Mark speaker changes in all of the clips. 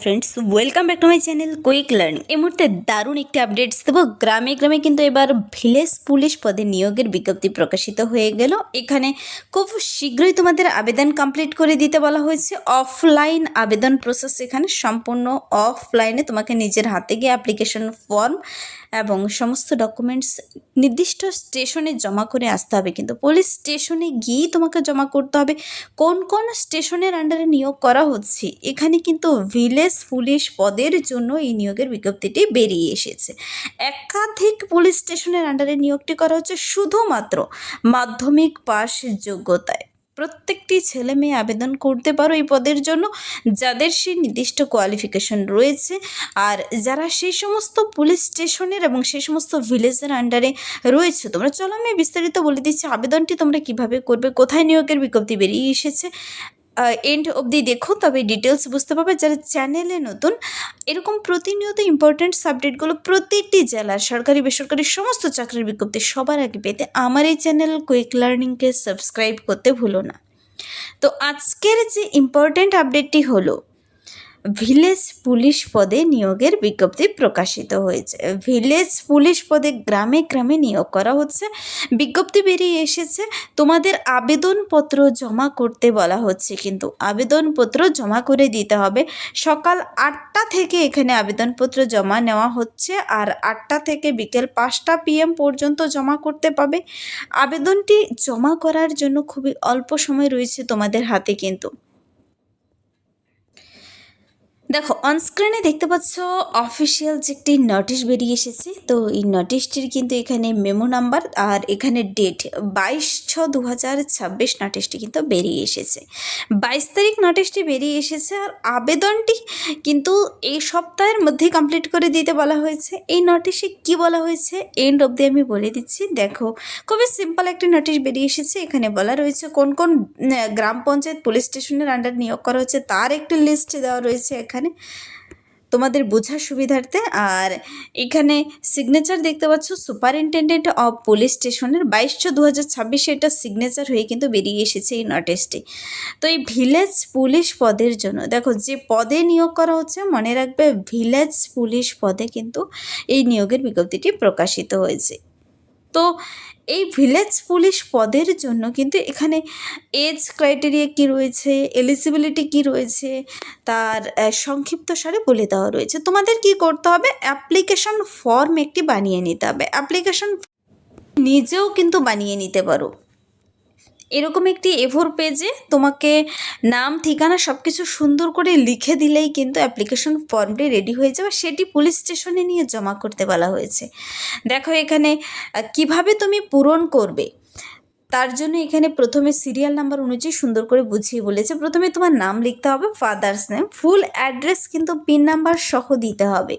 Speaker 1: Friends, welcome back to my channel quick learning. এই মুহূর্তে দারুণ একটি আপডেটস দেবো। গ্রামে গ্রামে কিন্তু এবার ভিলেজ পুলিশ পদে নিয়োগের বিজ্ঞপ্তি প্রকাশিত হয়ে গেল। এখানে খুব শীঘ্রই তোমাদের আবেদন কমপ্লিট করে দিতে বলা হয়েছে। অফলাইন আবেদন প্রসেস এখানে সম্পূর্ণ অফলাইনে তোমাকে নিজের হাতে গিয়ে অ্যাপ্লিকেশন ফর্ম এবং সমস্ত ডকুমেন্টস নির্দিষ্ট স্টেশনে জমা করে আসতে হবে। কিন্তু পুলিশ স্টেশনে গিয়েই তোমাকে জমা করতে হবে। কোন কোন স্টেশনের আন্ডারে নিয়োগ করা হচ্ছে, এখানে কিন্তু ভিলেজ পুলিশ পদের জন্য এই নিয়োগের বিজ্ঞপ্তিটি বেরিয়ে এসেছে। একাধিক পুলিশ স্টেশনের আন্ডারে নিয়োগটি করা হচ্ছে শুধুমাত্র মাধ্যমিক পাস যোগ্যতায়। প্রত্যেকটি ছেলে মেয়ে আবেদন করতে পারো এই পদের জন্য, যাদের সেই নির্দিষ্ট কোয়ালিফিকেশন রয়েছে আর যারা সেই সমস্ত পুলিশ স্টেশনের এবং সেই সমস্ত ভিলেজের আন্ডারে রয়েছে। তোমরা চলো আমি বিস্তারিত বলে দিচ্ছি আবেদনটি তোমরা কিভাবে করবে, কোথায় নিয়োগের বিজ্ঞপ্তি বেরিয়ে এসেছে। এন্ড অবধি দেখো, তবে ডিটেলস বুঝতে পারবে। যারা চ্যানেলে নতুন, এরকম প্রতিনিয়ত ইম্পর্ট্যান্ট সাবজেক্টগুলো প্রতিটি জেলার সরকারি বেসরকারি সমস্ত চাকরির বিজ্ঞপ্তি সবার আগে পেতে আমার এই চ্যানেল কুইক লার্নিংকে সাবস্ক্রাইব করতে ভুলো না। তো আজকের যে ইম্পর্ট্যান্ট আপডেটটি হলো, ভিলেজ পুলিশ পদে নিয়োগের বিজ্ঞপ্তি প্রকাশিত হয়েছে। ভিলেজ পুলিশ পদে গ্রামে গ্রামে নিয়োগ করা হচ্ছে। বিজ্ঞপ্তি বেরিয়ে এসেছে। তোমাদের আবেদনপত্র জমা করতে বলা হচ্ছে, কিন্তু আবেদনপত্র জমা করে দিতে হবে সকাল 8টা থেকে। এখানে আবেদনপত্র জমা নেওয়া হচ্ছে আর 8টা থেকে বিকেল 5টা PM পর্যন্ত জমা করতে পাবে। আবেদনটি জমা করার জন্য খুবই অল্প সময় রয়েছে তোমাদের হাতে। কিন্তু দেখো, অনস্ক্রিনে দেখতে পাচ্ছ অফিসিয়াল যে একটি নোটিশ বেরিয়ে এসেছে। তো এই নোটিশটির কিন্তু এখানে মেমো নাম্বার আর এখানে ডেট 22/6/2026 নোটিশটি কিন্তু বেরিয়ে এসেছে। 22 তারিখ নোটিশটি বেরিয়ে এসেছে আর আবেদনটি কিন্তু এই সপ্তাহের মধ্যেই কমপ্লিট করে দিতে বলা হয়েছে। এই নোটিশে কি বলা হয়েছে এন্ড অবধি আমি বলে দিচ্ছি। দেখো, খুবই সিম্পল একটি নোটিশ বেরিয়ে এসেছে। এখানে বলা রয়েছে কোন কোন গ্রাম পঞ্চায়েত পুলিশ স্টেশনের আন্ডার নিয়োগ করা হচ্ছে তার একটি লিস্ট দেওয়া রয়েছে এখানে তোমাদের বোঝার সুবিধার্থে। আর এখানে সিগনেচার দেখতে পাচ্ছ সুপারিনটেন্ডেন্ট অফ পুলিশ স্টেশনের 22/6/2026 এটা সিগনেচার হয়ে কিন্তু বেরিয়ে এসেছে এই নোটিশটি। তো এই ভিলেজ পুলিশ পদের জন্য দেখো যে পদে নিয়োগ করা হচ্ছে, মনে রাখবে ভিলেজ পুলিশ পদে কিন্তু এই নিয়োগের বিজ্ঞপ্তিটি প্রকাশিত হয়েছে। তো এই ভিলেজ পুলিশ পদের জন্য কিন্তু এখানে এজ ক্রাইটেরিয়া কী রয়েছে, এলিজিবিলিটি কী রয়েছে, তার সংক্ষিপ্ত সারে বলে দেওয়া রয়েছে। তোমাদের কি করতে হবে, অ্যাপ্লিকেশন ফর্ম একটি বানিয়ে নিতে হবে। অ্যাপ্লিকেশন নিজেও কিন্তু বানিয়ে নিতে পারো। এরকম একটি A4 পেজে তোমাকে নাম ঠিকানা সব কিছু সুন্দর করে লিখে দিলেই কিন্তু অ্যাপ্লিকেশন ফর্মটি রেডি হয়ে যাবে। সেটি পুলিশ স্টেশনে নিয়ে জমা করতে বলা হয়েছে। দেখো এখানে কিভাবে তুমি পূরণ করবে, তার জন্য এখানে প্রথমে সিরিয়াল নাম্বার অনুযায়ী সুন্দর করে বুঝিয়ে বলেছে। প্রথমে তোমার নাম লিখতে হবে, ফাদার্স নেম, ফুল অ্যাড্রেস কিন্তু পিন নাম্বার সহ দিতে হবে।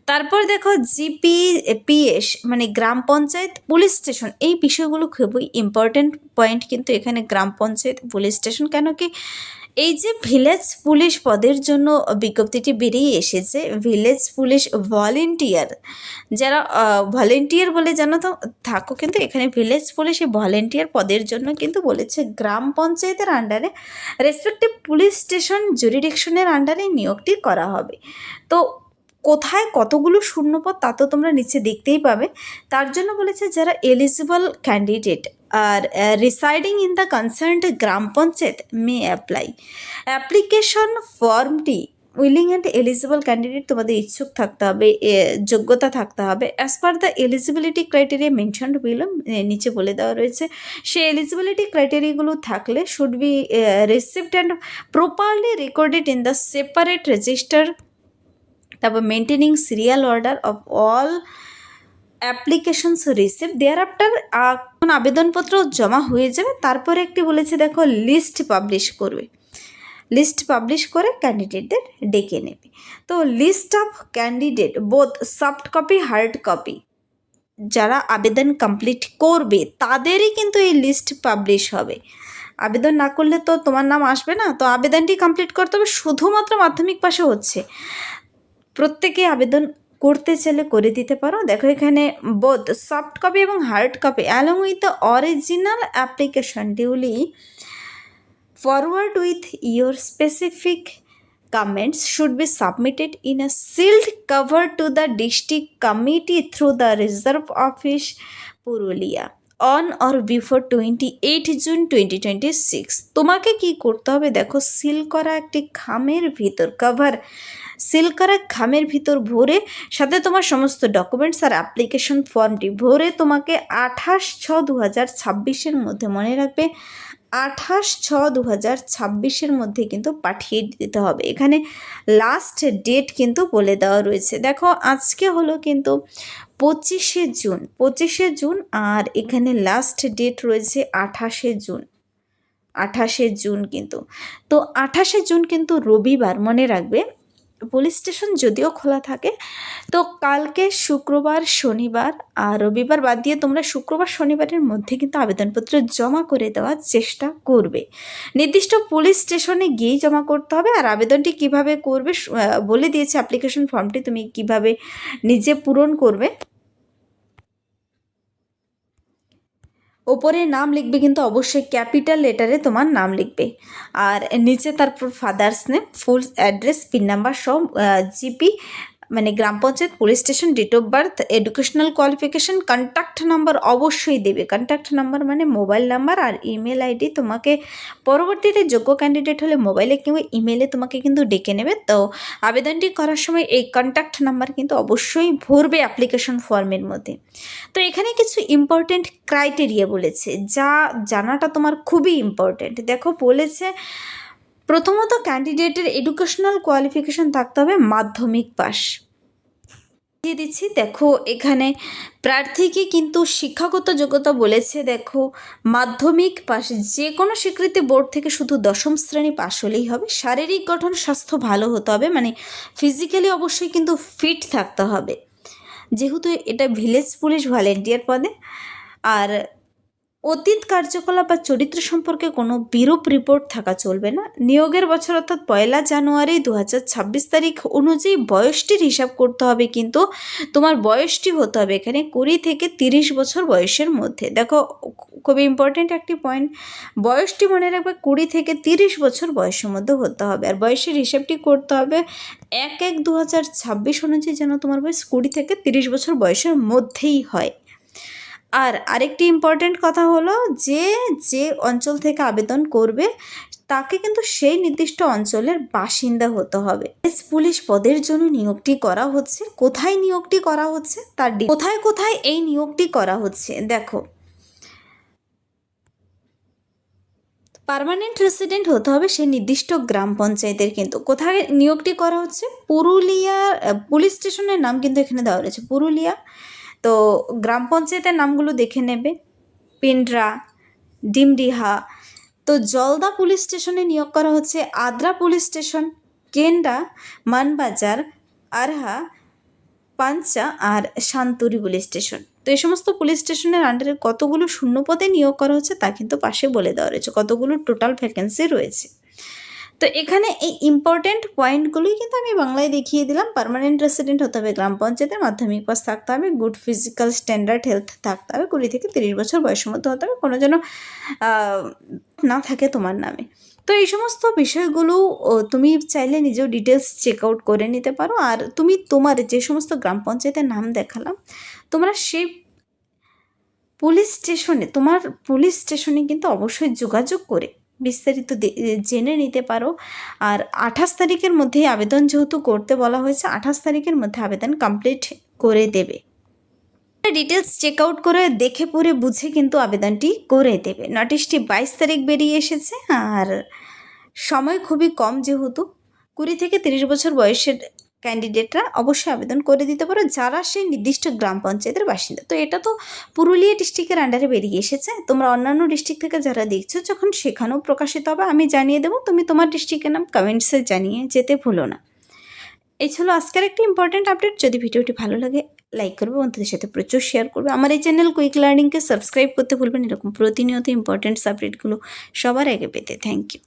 Speaker 1: তারপর দেখো GPPS মানে গ্রাম পঞ্চায়েত পুলিশ স্টেশন, এই বিষয়গুলো খুবই ইম্পর্ট্যান্ট পয়েন্ট। কিন্তু এখানে গ্রাম পঞ্চায়েত পুলিশ স্টেশন কেন কি, এই যে ভিলেজ পুলিশ পদের জন্য বিজ্ঞপ্তিটি বেরিয়ে এসেছে, ভিলেজ পুলিশ ভলেন্টিয়ার যারা ভলেন্টিয়ার বলে জানো তো থাকো, কিন্তু এখানে ভিলেজ পুলিশ ভলেন্টিয়ার পদের জন্য কিন্তু বলেছে গ্রাম পঞ্চায়েতের আন্ডারে রেসপেক্টিভ পুলিশ স্টেশন জুরিডিকশনের আন্ডারে নিয়োগটি করা হবে। তো কোথায় কতগুলো শূন্যপদ তা তো তোমরা নিচে দেখতেই পাবে। তার জন্য বলেছে যারা এলিজিবল ক্যান্ডিডেট আর residing in the concerned gram panchayat may apply. Application ফর্মটি উইলিং অ্যান্ড এলিজিবল ক্যান্ডিডেট তোমাদের ইচ্ছুক থাকতে হবে, যোগ্যতা থাকতে হবে as per the eligibility criteria mentioned below, নিচে বলে দেওয়া রয়েছে। সেই এলিজিবিলিটি ক্রাইটেরিয়াগুলো থাকলে should be received and properly recorded in the separate register. তারপর maintaining serial order of all applications receive thereafter. আবেদনপত্র জমা হয়ে যাবে, তারপরে একটি বলেছে দেখো লিস্ট পাবলিশ করবে। লিস্ট পাবলিশ করে ক্যান্ডিডেটদের ডেকে নেবে। তো list of candidate both soft copy hard copy যারা আবেদন কমপ্লিট করবে তাদেরই কিন্তু এই লিস্ট পাবলিশ হবে। আবেদন না করলে তো তোমার নাম আসবে না। তো আবেদনটি কমপ্লিট করতে হবে, শুধুমাত্র মাধ্যমিক পাশে হচ্ছে। প্রত্যেকে আবেদন করতে চাইলে করে দিতে পারো। দেখো এখানে বোথ সফট কপি এবং hard copy along with the original application duly forward with your specific comments should be submitted in a sealed cover to the district committee through the reserve office Purulia on or before 28 June 2026। তোমাকে কি করতে হবে দেখো, seal করা একটি খামের ভিতর seal করা খামের ভিতর ভরে সাথে তোমার সমস্ত ডকুমেন্টস আর অ্যাপ্লিকেশন ফর্মটি ভরে তোমাকে 28/6/2026 মধ্যে, মনে রাখবে 28/6/2026 মধ্যে কিন্তু পাঠিয়ে দিতে হবে। এখানে লাস্ট ডেট কিন্তু বলে দেওয়া রয়েছে। দেখো আজকে হলো কিন্তু 25শে জুন আর এখানে লাস্ট ডেট রয়েছে 28শে জুন কিন্তু। তো 28শে জুন কিন্তু রবিবার, মনে রাখবে। পুলিশ স্টেশন যদিও খোলা থাকে, তো কালকে শুক্রবার, শনিবার আর রবিবার বাদ দিয়ে তোমরা শুক্রবার, শনিবারের মধ্যে কিন্তু আবেদনপত্র জমা করে দেওয়ার চেষ্টা করবে। নির্দিষ্ট পুলিশ স্টেশনে গিয়েই জমা করতে হবে। আর আবেদনটি কিভাবে করবে বলে দিয়েছে, অ্যাপ্লিকেশন ফর্মটি তুমি কিভাবে নিজে পূরণ করবে। ওপরে নাম লিখবে কিন্তু অবশ্যই ক্যাপিটাল লেটারে তোমার নাম লিখবে, আর নিচে তারপর father's name, full address, pin number সব, জিপি মানে গ্রাম panchayat, police station, date of birth, educational qualification, contact number অবশ্যই দেবে। কন্ট্যাক্ট নাম্বার মানে মোবাইল নাম্বার আর ইমেল আইডি। তোমাকে পরবর্তীতে যোগ্য ক্যান্ডিডেট হলে মোবাইলে কিংবা ইমেলে তোমাকে কিন্তু ডেকে নেবে। তো আবেদনটি করার সময় এই কন্ট্যাক্ট নাম্বার কিন্তু অবশ্যই ভরবে অ্যাপ্লিকেশন ফর্মের মধ্যে। তো এখানে কিছু ইম্পর্টেন্ট ক্রাইটেরিয়া বলেছে, যা জানাটা তোমার খুবই ইম্পর্টেন্ট। দেখো বলেছে প্রথমত ক্যান্ডিডেটের এডুকেশনাল কোয়ালিফিকেশান থাকতে হবে মাধ্যমিক পাস। দিয়ে দিচ্ছি, দেখো এখানে প্রার্থীকে কিন্তু শিক্ষাগত যোগ্যতা বলেছে, দেখো মাধ্যমিক পাস, যে কোনো স্বীকৃতি বোর্ড থেকে শুধু 10ম শ্রেণী পাস হলেই হবে। শারীরিক গঠন স্বাস্থ্য ভালো হতে হবে, মানে ফিজিক্যালি অবশ্যই কিন্তু ফিট থাকতে হবে, যেহেতু এটা ভিলেজ পুলিশ ভলেন্টিয়ার পদে। আর অতীত কার্যকলাপ বা চরিত্র সম্পর্কে কোনো বিরূপ রিপোর্ট থাকা চলবে না। নিয়োগের বছর অর্থাৎ 1 জানুয়ারি 2026 তারিখ অনুযায়ী বয়সটির হিসাব করতে হবে, কিন্তু তোমার বয়সটি হতে হবে এখানে 20 থেকে 30 বছর বয়সের মধ্যে। দেখো খুবই ইম্পর্টেন্ট একটি পয়েন্ট, বয়সটি মনে রাখবে 20 থেকে 30 বছর বয়সের মধ্যে হতে হবে। আর বয়সের হিসাবটি করতে হবে 1/1/2026 অনুযায়ী, যেন তোমার বয়স 20 থেকে 30 বছর বয়সের মধ্যেই হয়। আর আরেকটি ইম্পর্টেন্ট কথা হলো, যে অঞ্চল থেকে আবেদন করবে তাকে কিন্তু সেই নির্দিষ্ট অঞ্চলের বাসিন্দা হতে হবে। পুলিশ পদের জন্য নিয়োগটি করা হচ্ছে। কোথায় নিয়োগটি করা হচ্ছে তার কোথায় এই নিয়োগটি করা হচ্ছে, দেখো পার্মানেন্ট রেসিডেন্ট হতে হবে সেই নির্দিষ্ট গ্রাম পঞ্চায়েতের। কিন্তু কোথায় নিয়োগটি করা হচ্ছে, পুরুলিয়া। পুলিশ স্টেশনের নাম কিন্তু এখানে দেওয়া রয়েছে পুরুলিয়া। তো গ্রাম পঞ্চায়েতের নামগুলো দেখে নেবে, পিন্ডরা, ডিমডিহা। তো জলদা পুলিশ স্টেশনে নিয়োগ করা হচ্ছে, আদ্রা পুলিশ স্টেশন, কেন্ডা, মানবাজার, আরহা, পাঞ্চা আর শান্তুরি পুলিশ স্টেশন। তো এই সমস্ত পুলিশ স্টেশনের আন্ডারে কতগুলো শূন্যপদে নিয়োগ করা হচ্ছে তা কিন্তু পাশে বলে দেওয়া রয়েছে, কতগুলো টোটাল ভ্যাকেন্সি রয়েছে। তো এখানে এই ইম্পর্টেন্ট পয়েন্টগুলোই কিন্তু আমি বাংলায় দেখিয়ে দিলাম। পার্মানেন্ট রেসিডেন্ট হতে হবে গ্রাম পঞ্চায়েতের, মাধ্যমিক পাস থাকতে হবে, গুড ফিজিক্যাল স্ট্যান্ডার্ড হেলথ থাকতে হবে, 20 থেকে 30 বছর বয়সের মধ্যে হতে হবে, কোনো যেন না থাকে তোমার নামে। তো এই সমস্ত বিষয়গুলো তুমি চাইলে নিজেও ডিটেলস চেক আউট করে নিতে পারো। আর তুমি তোমার যে সমস্ত গ্রাম পঞ্চায়েতের নাম দেখালাম, তোমরা সেই পুলিশ স্টেশনে কিন্তু অবশ্যই যোগাযোগ করে বিস্তারিত জেনে নিতে পারো। আর 28 তারিখের মধ্যেই আবেদন যেহেতু করতে বলা হয়েছে, 28 তারিখের মধ্যে আবেদন কমপ্লিট করে দেবে। ডিটেলস চেক আউট করে দেখে পড়ে বুঝে কিন্তু আবেদনটি করে দেবে। নোটিশটি 22 তারিখ বেরিয়ে এসেছে, আর সময় খুবই কম, যেহেতু 20 থেকে 30 বছর বয়সের ক্যান্ডিডেটরা অবশ্যই আবেদন করে দিতে পারো, যারা সেই নির্দিষ্ট গ্রাম পঞ্চায়েতের বাসিন্দা। তো এটা তো পুরুলিয়া ডিস্ট্রিক্টের আন্ডারে বেরিয়ে এসেছে। তোমরা অন্যান্য ডিস্ট্রিক্ট থেকে যারা দেখছো, যখন সেখানেও প্রকাশিত হবে আমি জানিয়ে দেবো। তুমি তোমার ডিস্ট্রিক্টের নাম কমেন্টসে জানিয়ে যেতে ভুলো না। এই ছিল আজকের একটি ইম্পর্টেন্ট আপডেট। যদি ভিডিওটি ভালো লাগে লাইক করবে, বন্ধুদের সাথে প্রচুর শেয়ার করবে। আমার এই চ্যানেল কুইক লার্নিংকে সাবস্ক্রাইব করতে ভুলবেন, এরকম প্রতিনিয়ত ইম্পর্টেন্ট আপডেটগুলো সবার আগে পেতে। Thank you.